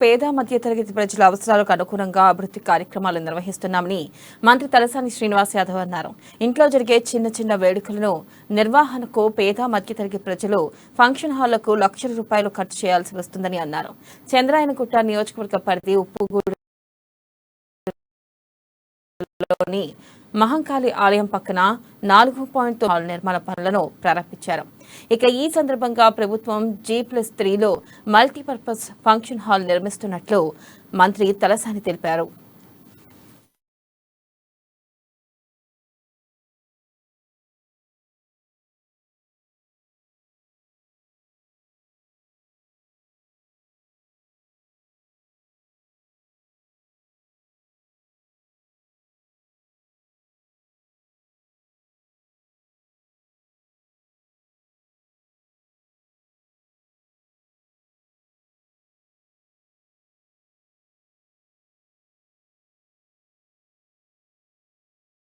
పేద మధ్యతరగతి ప్రజల అవసరాలకు అనుగుణంగా అభివృద్ధి కార్యక్రమాలు నిర్వహిస్తున్నామని మంత్రి తలసాని శ్రీనివాస్ యాదవ్ అన్నారు. ఇంట్లో జరిగే చిన్న చిన్న వేడుకలను నిర్వహణకు పేద మధ్యతరగతి ప్రజలు ఫంక్షన్ హాళ్లకు లక్షల రూపాయలు ఖర్చు చేయాల్సి వస్తుందని అన్నారు. చంద్రాయనగుట్ట నియోజకవర్గ పరిధి ఉప్పుగూడలోని మహంకాళి ఆలయం పక్కన 4.9 హాల్ నిర్మాణ పనులను ప్రారంభించారు. ఇక ఈ సందర్భంగా ప్రభుత్వం G+3లో మల్టీపర్పస్ ఫంక్షన్ హాల్ నిర్మిస్తున్నట్లు మంత్రి తలసాని తెలిపారు.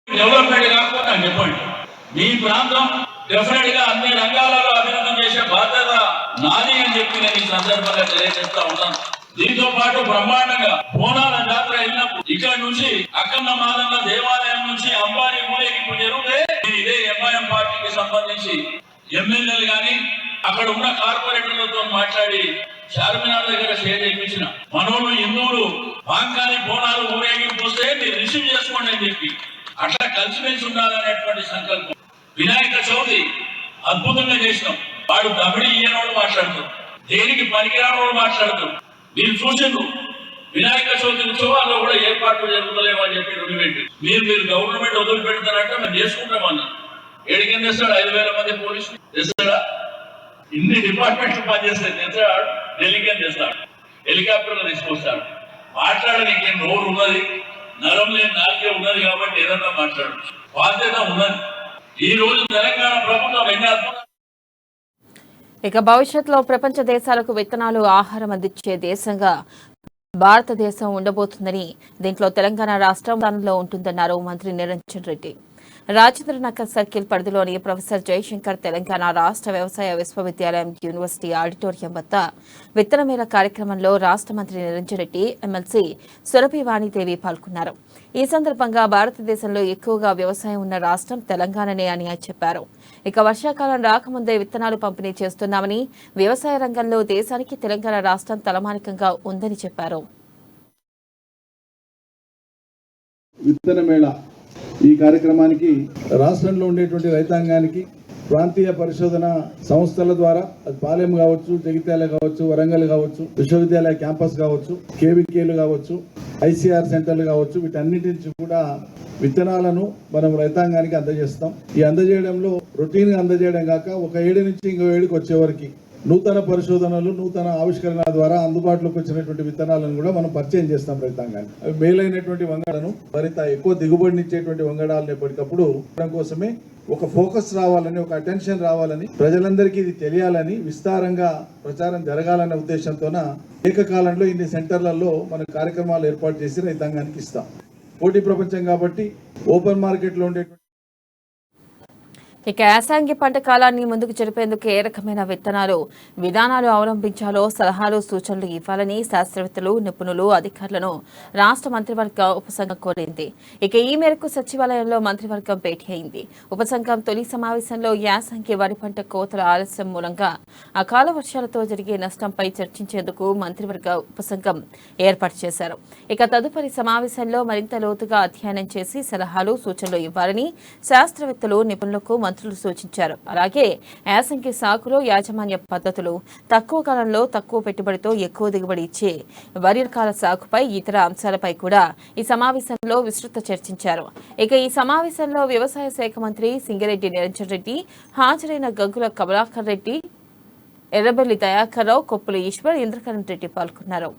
డెవలప్మెంట్ కాకపోతే చెప్పండి. మీ ప్రాంతం డెఫినెట్ గా అన్ని రంగాలలో అభివృద్ధి చేసే బాధ్యత నాది అని చెప్పి నేను ఈ సందర్భంగా తెలియజేస్తా ఉన్నాను. దీంతో పాటు బ్రహ్మాండంగా బోనాల జాతర వెళ్ళినప్పుడు ఇక్కడ నుంచి అక్కన్న మాదన్న దేవాలయం నుంచి అంబానీ ఊరేగింపు జరిగితే ఇదే ఎంఐఎం పార్టీకి సంబంధించి ఎమ్మెల్యేలు గాని అక్కడ ఉన్న కార్పొరేటర్లతో మాట్లాడి చార్మినార్ దగ్గర షేర్ చేయించిన మనోళ్ళు హిందువులు పాంకాని బోనాలు ఊరేగింపు వస్తే మీరు రిసీవ్ చేసుకోండి అని చెప్పి అట్లా కలిసిమెలిసి ఉండాలనేటువంటి సంకల్పం. వినాయక చవితి అద్భుతంగా చేసినాం. వాడు దబడి ఈయనోడు మాట్లాడుతారు, దేనికి పనికిరానోడు మాట్లాడుతారు. మీరు చూసిండ్రు వినాయక చవితి ఉత్సవాల్లో కూడా ఏర్పాట్లు జరుగుతలేమో అని చెప్పి రెండు మీరు గవర్నమెంట్ వదిలిపెడతారంటే మేము చేసుకుంటామన్నారు. ఏడికేం తెస్తాడు? 5,000 మంది పోలీసులు తెస్తాడా? ఇన్ని డిపార్ట్మెంట్లు పనిచేస్తాయి. తెస్తాడు, ఢిల్లీకేం తెస్తాడు, హెలికాప్టర్లు తీసుకొస్తాడు. మాట్లాడడానికి నోరు ఉన్నది, నరం లేని నాలుగే ఉన్నది కాబట్టి ఏదన్నా మాట్లాడు బాధ్యత ఉన్నది. ఈ రోజు తెలంగాణ ప్రభుత్వం ఇక భవిష్యత్తులో ప్రపంచ దేశాలకు విత్తనాలు ఆహారం అందించే దేశంగా భారతదేశం ఉండబోతుందని, దీంట్లో తెలంగాణ రాష్ట్రం స్థానంలో ఉంటుందన్నారు మంత్రి నిరంజన్ రెడ్డి. రాజేంద్రనగర్ సర్కిల్ పరిధిలోని ప్రొఫెసర్ జయశంకర్ తెలంగాణ రాష్ట్ర వ్యవసాయ విశ్వవిద్యాలయం యూనివర్సిటీ ఆడిటోరియం వద్ద విత్తన మేళ కార్యక్రమంలో రాష్ట్ర మంత్రి నిరంజన్ రెడ్డి, ఎమ్మెల్సీ సురభి వాణిదేవి పాల్గొన్నారు. ఈ సందర్భంగా భారతదేశంలో ఎక్కువగా వ్యవసాయం ఉన్న రాష్ట్రం తెలంగాణనే అని చెప్పారు. ఇక వర్షాకాలం రాకముందే విత్తనాలు పంపిణీ చేస్తున్నామని, వ్యవసాయ రంగంలో దేశానికి తెలంగాణ రాష్ట్రం తలమానికంగా ఉందని చెప్పారు. ఈ కార్యక్రమానికి రాష్ట్రంలో ఉండేటువంటి రైతాంగానికి ప్రాంతీయ పరిశోధన సంస్థల ద్వారా, అది పాలెం కావచ్చు, జగిత్యాల కావచ్చు, వరంగల్ కావచ్చు, విశ్వవిద్యాలయ క్యాంపస్ కావచ్చు, కేవీకేలు కావచ్చు, ఐసీఆర్ సెంటర్లు కావచ్చు, వీటన్నిటి నుంచి కూడా విత్తనాలను మనం రైతాంగానికి అందజేస్తాం. ఈ అందజేయడంలో రొటీన్గా అందజేయడం కాక ఒక ఏడు నుంచి ఇంకో ఏడుకి వచ్చేవరకు నూతన పరిశోధనలు, నూతన ఆవిష్కరణ ద్వారా అందుబాటులోకి వచ్చినటువంటి విత్తనాలను కూడా మనం పరిచయం చేస్తాం రైతాంగాన్ని. అవి మేలైనటువంటి వంగడాలను, మరింత ఎక్కువ దిగుబడినిచ్చేటువంటి వంగడాలను ఎప్పటికప్పుడు కోసమే ఒక ఫోకస్ రావాలని, ఒక అటెన్షన్ రావాలని, ప్రజలందరికీ ఇది తెలియాలని, విస్తారంగా ప్రచారం జరగాలనే ఉద్దేశంతోన ఏకకాలంలో ఇన్ని సెంటర్లలో మనం కార్యక్రమాలు ఏర్పాటు చేసి రైతాంగానికి ఇస్తాం. పోటీ ప్రపంచం కాబట్టి ఓపెన్ మార్కెట్లో ఉండే ఇక యాసంగి పంట కాలాన్ని ముందుకు జరిపేందుకు ఏ రకమైన విత్తనాలు, విధానాలు అవలంబించాలో సలహాలు, సూచనలు ఇవ్వాలని శాస్త్రవేత్తలు, నిపుణులు, అధికారులను రాష్ట్ర మంత్రివర్గ ఉపసంఘం కోరింది. ఇక ఈ మేరకు సచివాలయంలో మంత్రివర్గం భేటీ అయింది. ఉపసంఘం తొలి సమావేశంలో యాసంగి వరి పంట కోతల ఆలస్యం మూలంగా అకాల వర్షాలతో జరిగే నష్టంపై చర్చించేందుకు మంత్రివర్గ ఉపసంఘం ఏర్పాటు చేశారు. ఇక తదుపరి సమావేశంలో మరింత లోతుగా అధ్యయనం చేసి సలహాలు, సూచనలు ఇవ్వాలని శాస్త్రవేత్తలు, నిపుణులకు మంత్రులు సూచించారు. అలాగే యాసంగి సాగులో యాజమాన్య పద్ధతులు, తక్కువ కాలంలో తక్కువ పెట్టుబడితో ఎక్కువ దిగుబడి ఇచ్చే వరి రకాల సాగుపై, ఇతర అంశాలపై కూడా ఈ సమావేశంలో విస్తృత చర్చించారు. ఇక ఈ సమావేశంలో వ్యవసాయ శాఖ మంత్రి సింగిరెడ్డి నిరంజన్ రెడ్డి, హాజరైన గంగుల కమలాకర్ రెడ్డి, ఎర్రబెల్లి దయాకర్ రావు, కొప్పుల ఈశ్వర్, ఇంద్రకరణ్ రెడ్డి పాల్గొన్నారు.